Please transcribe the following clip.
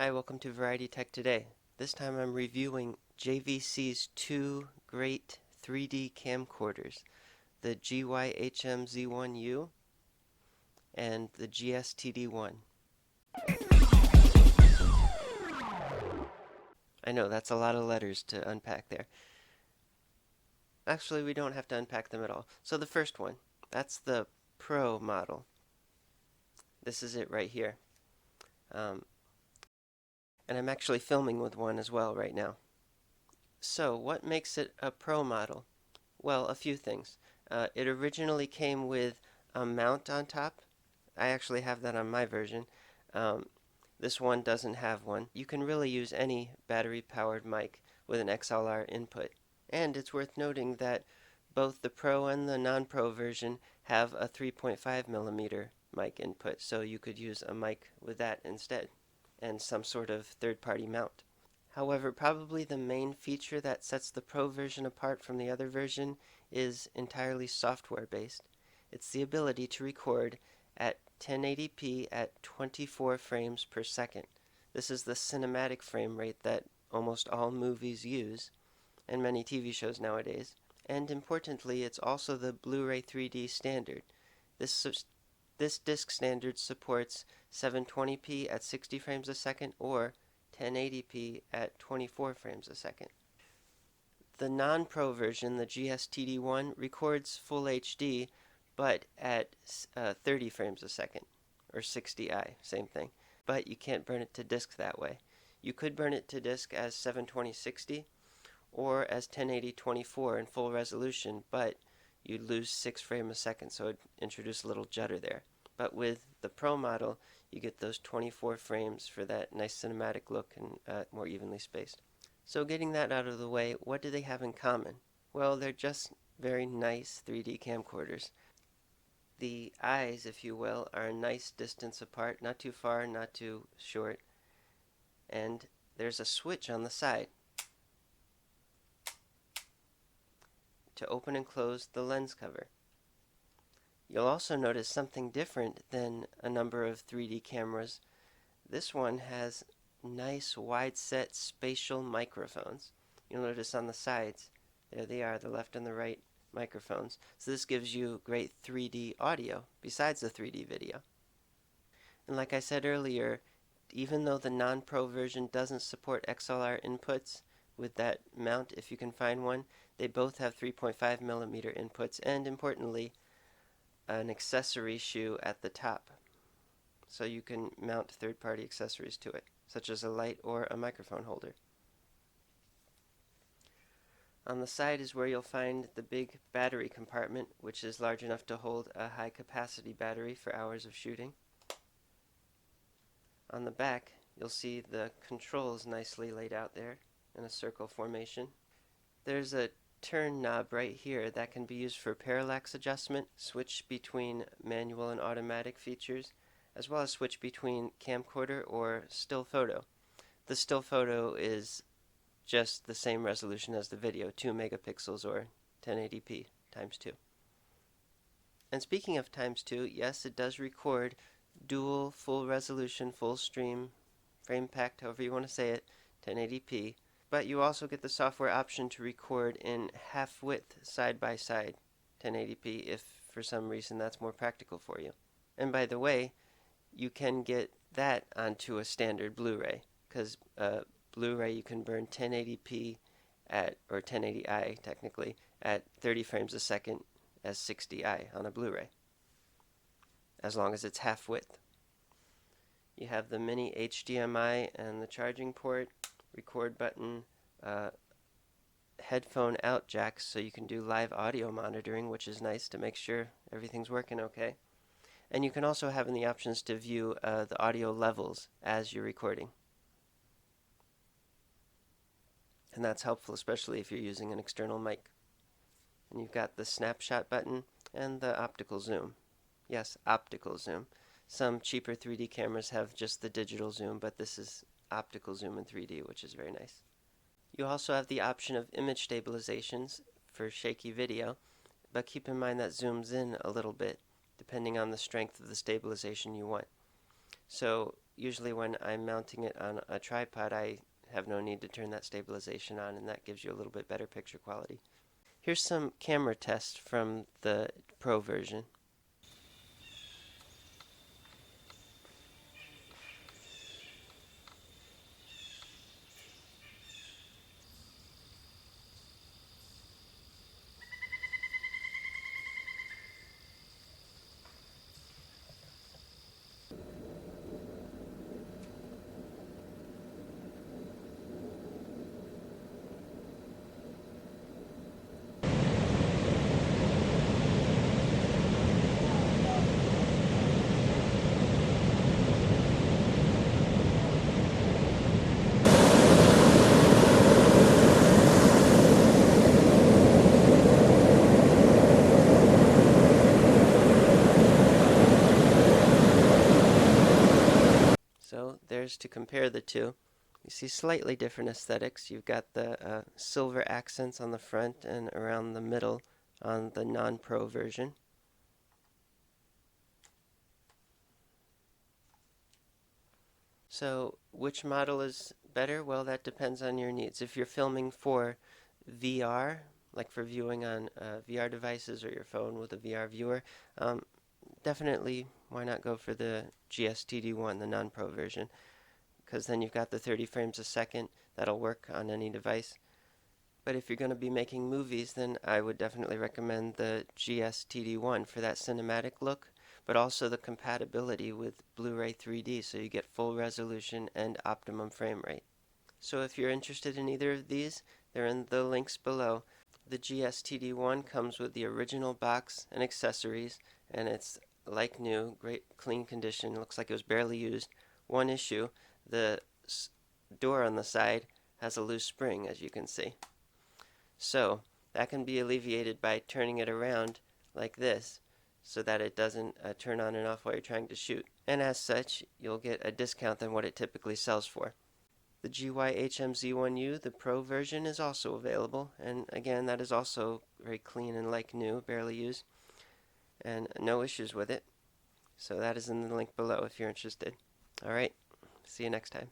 Hi, welcome to Variety Tech Today. This time I'm reviewing JVC's two great 3D camcorders, the GY-HMZ1u and the GS-TD1. I know, that's a lot of letters to unpack there. Actually, we don't have to unpack them at all. So the first one, that's the Pro model. This is it right here. And I'm actually filming with one as well right now. So what makes it a Pro model? Well, a few things. It originally came with a mount on top. I actually have that on my version. This one doesn't have one. You can really use any battery-powered mic with an XLR input. And it's worth noting that both the Pro and the non-Pro version have a 3.5 millimeter mic input, so you could use a mic with that instead, and some sort of third-party mount. However, probably the main feature that sets the Pro version apart from the other version is entirely software-based. It's the ability to record at 1080p at 24 frames per second. This is the cinematic frame rate that almost all movies use, and many TV shows nowadays. And importantly, it's also the Blu-ray 3D standard. This disc standard supports 720p at 60 frames a second or 1080p at 24 frames a second. The non-Pro version, the GS-TD1, records full HD, but at 30 frames a second, or 60i, same thing. But you can't burn it to disk that way. You could burn it to disk as 720/60 or as 1080/24 in full resolution, but you'd lose 6 frames a second, so it'd introduce a little judder there. But with the Pro model, you get those 24 frames for that nice cinematic look and more evenly spaced. So getting that out of the way, what do they have in common? Well, they're just very nice 3D camcorders. The eyes, if you will, are a nice distance apart, not too far, not too short. And there's a switch on the side to open and close the lens cover. You'll also notice something different than a number of 3D cameras. This one has nice wide-set spatial microphones. You'll notice on the sides, there they are, the left and the right microphones. So this gives you great 3D audio besides the 3D video. And like I said earlier, even though the non-Pro version doesn't support XLR inputs with that mount, if you can find one, they both have 3.5 millimeter inputs, and importantly, an accessory shoe at the top. So you can mount third-party accessories to it, such as a light or a microphone holder. On the side is where you'll find the big battery compartment, which is large enough to hold a high-capacity battery for hours of shooting. On the back, you'll see the controls nicely laid out there in a circle formation. There's a turn knob right here that can be used for parallax adjustment, switch between manual and automatic features, as well as switch between camcorder or still photo. The still photo is just the same resolution as the video, 2 megapixels or 1080p times 2. And speaking of times 2, yes, it does record dual full resolution, full stream, frame packed, however you want to say it, 1080p. But you also get the software option to record in half width side by side 1080p if for some reason that's more practical for you. And by the way, you can get that onto a standard Blu-ray, because Blu-ray you can burn 1080p at, or 1080i technically, at 30 frames a second as 60i on a Blu-ray, as long as it's half width. You have the mini HDMI and the charging port, record button, headphone out jacks so you can do live audio monitoring, which is nice to make sure everything's working okay. And you can also have in the options to view the audio levels as you're recording. And that's helpful, especially if you're using an external mic. And you've got the snapshot button and the optical zoom. Yes, optical zoom. Some cheaper 3D cameras have just the digital zoom, but this is optical zoom in 3D, which is very nice. You also have the option of image stabilizations for shaky video, but keep in mind that zooms in a little bit depending on the strength of the stabilization you want. So usually when I'm mounting it on a tripod, I have no need to turn that stabilization on, and that gives you a little bit better picture quality. Here's some camera tests from the Pro version. So there's to compare the two. You see slightly different aesthetics. You've got the silver accents on the front and around the middle on the non-Pro version. So which model is better? Well, that depends on your needs. If you're filming for VR, like for viewing on VR devices or your phone with a VR viewer, definitely why not go for the GS-TD1, the non-Pro version, because then you've got the 30 frames a second. That'll work on any device. But if you're going to be making movies, then I would definitely recommend the GS-TD1 for that cinematic look, but also the compatibility with Blu-ray 3D, so you get full resolution and optimum frame rate. So if you're interested in either of these, they're in the links below. The GS-TD1 comes with the original box and accessories, and it's like new, great clean condition. Looks like it was barely used. One issue, the door on the side has a loose spring, as you can see. So that can be alleviated by turning it around like this so that it doesn't turn on and off while you're trying to shoot. And as such, you'll get a discount than what it typically sells for. The GY-HMZ1u, the Pro version, is also available, and again, that is also very clean and like new, barely used, and no issues with it. So that is in the link below if you're interested. Alright, see you next time.